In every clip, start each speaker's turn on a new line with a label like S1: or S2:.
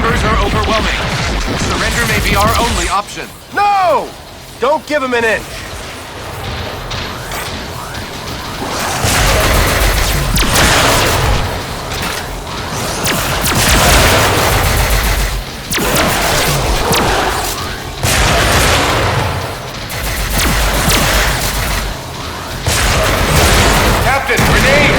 S1: numbers are overwhelming. Surrender may be our only option.
S2: No! Don't give him an inch.
S1: Captain, grenade!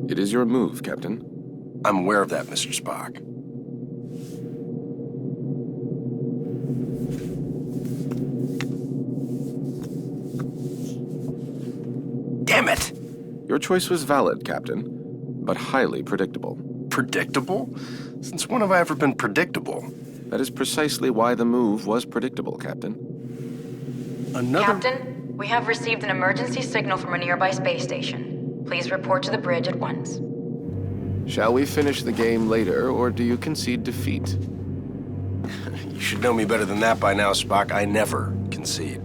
S3: It is your move, Captain.
S2: I'm aware of that, Mr. Spock. Damn it!
S3: Your choice was valid, Captain, but highly predictable.
S2: Predictable? Since when have I ever been predictable?
S3: That is precisely why the move was predictable, Captain.
S4: Captain, we have received an emergency signal from a nearby space station. Please report to the bridge at once.
S3: Shall we finish the game later, or do you concede defeat?
S2: You should know me better than that by now, Spock. I never concede.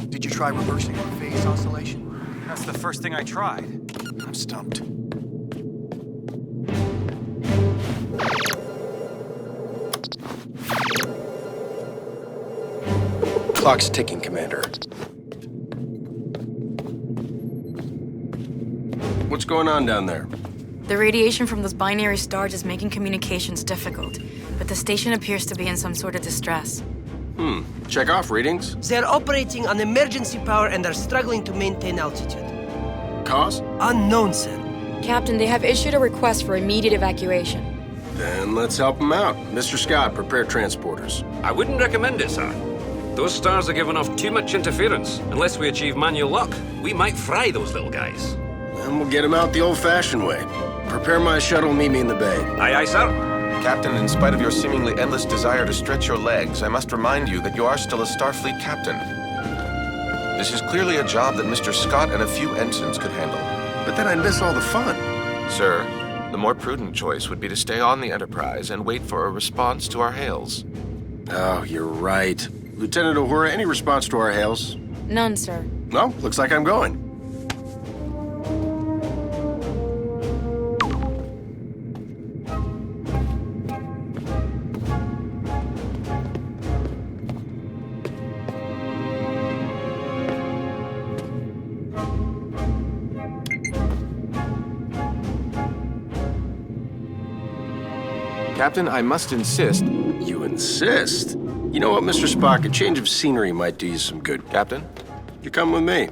S5: Did you try reversing the phase oscillation?
S1: That's the first thing I tried.
S5: I'm stumped.
S2: Clock's ticking, Commander. What's going on down there?
S4: The radiation from those binary stars is making communications difficult, but the station appears to be in some sort of distress.
S2: Check off readings.
S6: They're operating on emergency power and are struggling to maintain altitude.
S2: Cause?
S6: Unknown, sir.
S4: Captain, they have issued a request for immediate evacuation.
S2: Then let's help them out. Mr. Scott, prepare transporters.
S7: I wouldn't recommend it, sir. Those stars are giving off too much interference. Unless we achieve manual lock, we might fry those little guys.
S2: Then we'll get them out the old-fashioned way. Prepare my shuttle and meet me in the bay.
S7: Aye, aye, sir.
S3: Captain, in spite of your seemingly endless desire to stretch your legs, I must remind you that you are still a Starfleet captain. This is clearly a job that Mr. Scott and a few ensigns could handle.
S2: But then I'd miss all the fun.
S3: Sir, the more prudent choice would be to stay on the Enterprise and wait for a response to our hails.
S2: Oh, you're right. Lieutenant Uhura, any response to our hails?
S4: None, sir.
S2: No, looks like I'm going.
S3: Captain, I must insist.
S2: You insist? You know what, Mr. Spock? A change of scenery might do you some good.
S3: Captain?
S2: You come with me.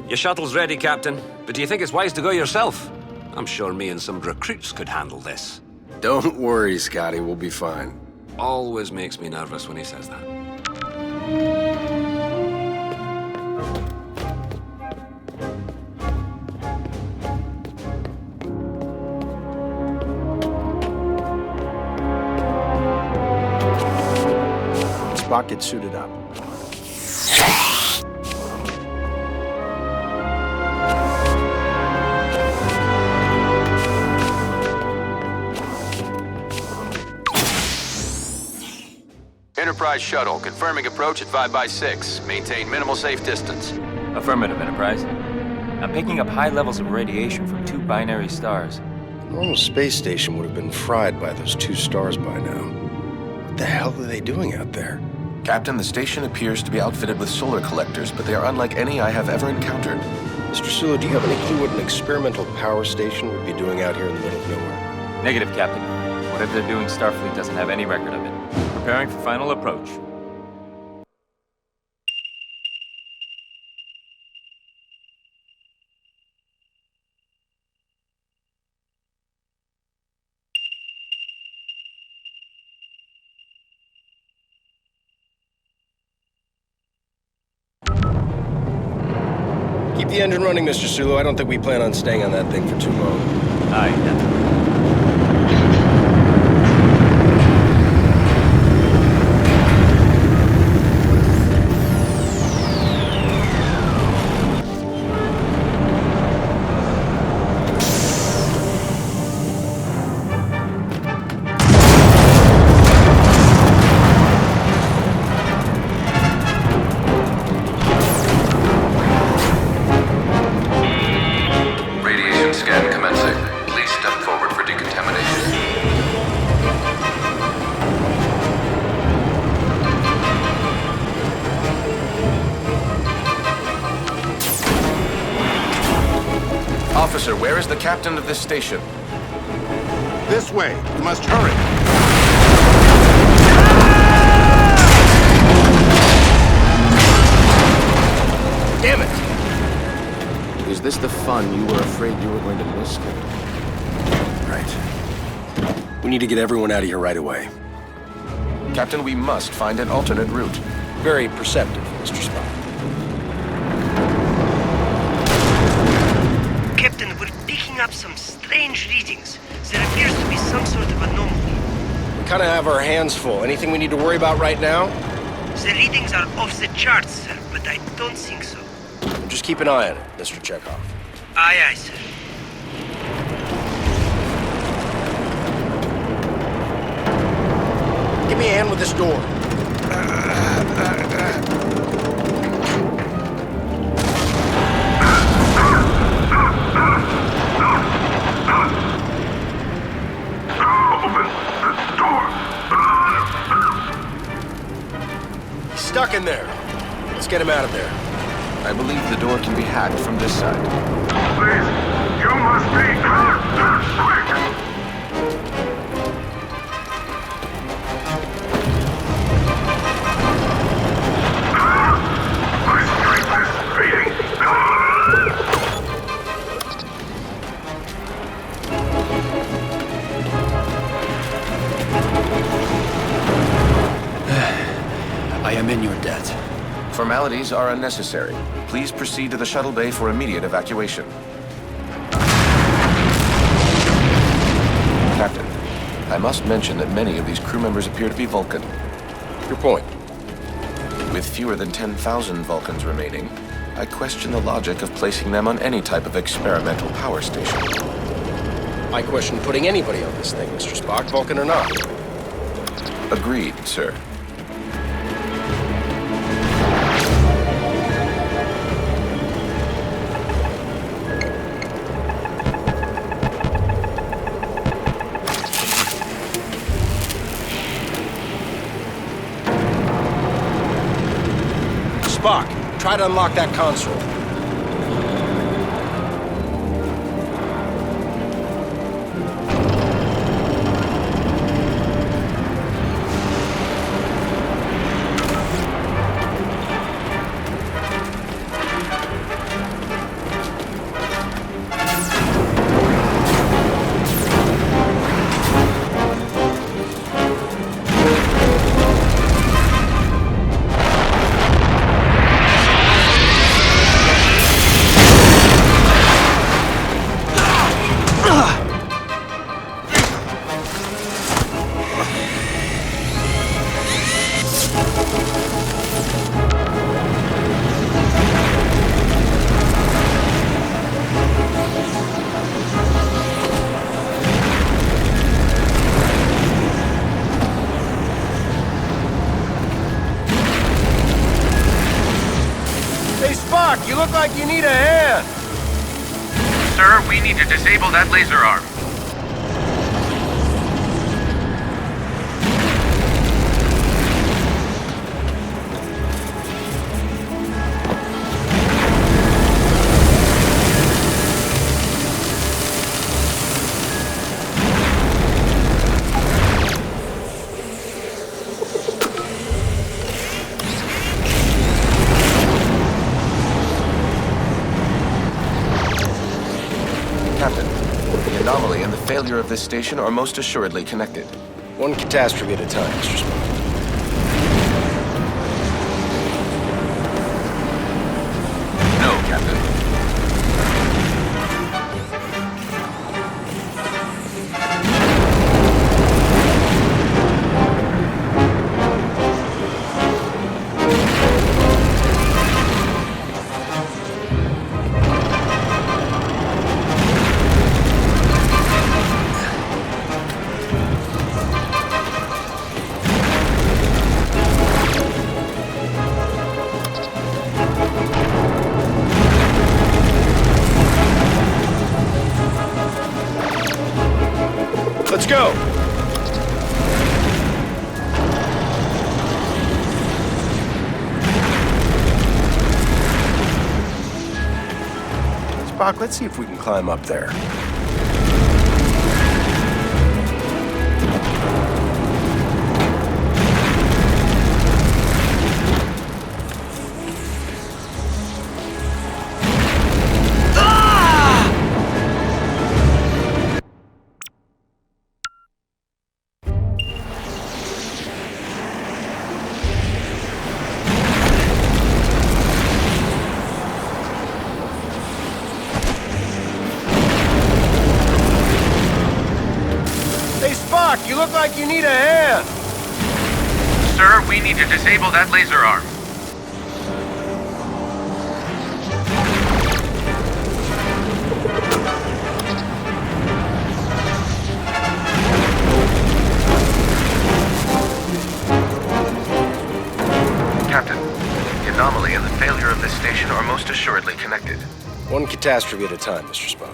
S7: Your shuttle's ready, Captain. But do you think it's wise to go yourself? I'm sure me and some recruits could handle this.
S2: Don't worry, Scotty. We'll be fine.
S7: Always makes me nervous when he says that.
S2: Spock, get suited up.
S8: Enterprise shuttle, confirming approach at 5x6. Maintain minimal safe distance.
S9: Affirmative, Enterprise. I'm picking up high levels of radiation from 2 binary stars.
S2: The normal space station would have been fried by those 2 stars by now. What the hell are they doing out there?
S3: Captain, the station appears to be outfitted with solar collectors, but they are unlike any I have ever encountered.
S2: Mr. Sulu, do you have any clue what an experimental power station would be doing out here in the middle of nowhere?
S9: Negative, Captain. Whatever they're doing, Starfleet doesn't have any record of it. Preparing for final approach.
S2: Keep the engine running, Mr. Sulu. I don't think we plan on staying on that thing for too long.
S9: Aye, Captain.
S8: Radiation scan commencing. Please step forward for decontamination.
S3: Officer, where is the captain of this station?
S10: This way. You must hurry.
S2: Damn it! Is this the fun you were afraid you were going to miss? Right. We need to get everyone out of here right away.
S3: Captain, we must find an alternate route.
S2: Very perceptive, Mr. Spock.
S6: Captain, we're picking up some strange readings. There appears to be some sort of anomaly.
S2: We kind of have our hands full. Anything we need to worry about right now?
S6: The readings are off the charts, sir, but I don't think so.
S2: Just keep an eye on it, Mr. Chekhov.
S6: Aye, aye, sir.
S2: Give me a hand with this door. He's stuck in there. Let's get him out of there.
S3: I believe the door can be hacked from this side.
S10: Please, you must be quick. My strength is fading.
S5: I am in your debt.
S3: Formalities are unnecessary. Please proceed to the shuttle bay for immediate evacuation. Captain, I must mention that many of these crew members appear to be Vulcan.
S2: Your point.
S3: With fewer than 10,000 Vulcans remaining, I question the logic of placing them on any type of experimental power station.
S2: I question putting anybody on this thing, Mr. Spock, Vulcan or not.
S3: Agreed, sir.
S2: Spock, try to unlock that console. Spock, you look like you need a hand.
S1: Sir, we need to disable that laser arm.
S3: Captain, the anomaly and the failure of this station are most assuredly connected.
S2: One catastrophe at a time, Mr. Spock.
S3: No, Captain.
S2: Let's go! Spock, let's see if we can climb up there. You look like you need a hand.
S1: Sir, we need to disable that laser arm.
S3: Captain, the anomaly and the failure of this station are most assuredly connected.
S2: One catastrophe at a time, Mr. Spock.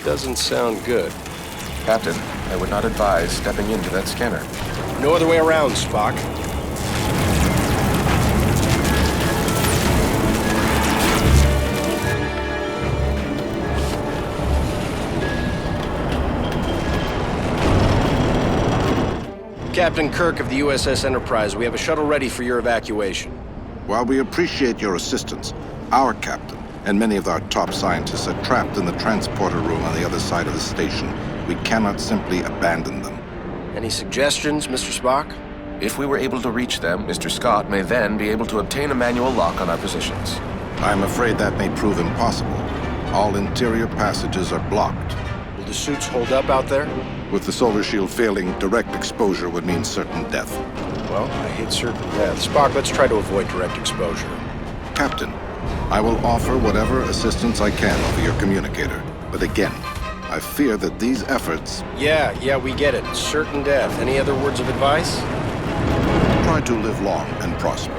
S2: Doesn't sound good.
S3: Captain, I would not advise stepping into that scanner.
S2: No other way around, Spock. Captain Kirk of the USS Enterprise, we have a shuttle ready for your evacuation.
S10: While we appreciate your assistance, our captain and many of our top scientists are trapped in the transporter room on the other side of the station. We cannot simply abandon them.
S2: Any suggestions, Mr. Spock?
S3: If we were able to reach them, Mr. Scott may then be able to obtain a manual lock on our positions.
S10: I'm afraid that may prove impossible. All interior passages are blocked.
S2: Will the suits hold up out there?
S10: With the solar shield failing, direct exposure would mean certain death.
S2: Well, I hate certain death. Spock, let's try to avoid direct exposure.
S10: Captain, I will offer whatever assistance I can over your communicator. But again, I fear that these efforts...
S2: Yeah, we get it. Certain death. Any other words of advice?
S10: Try to live long and prosper.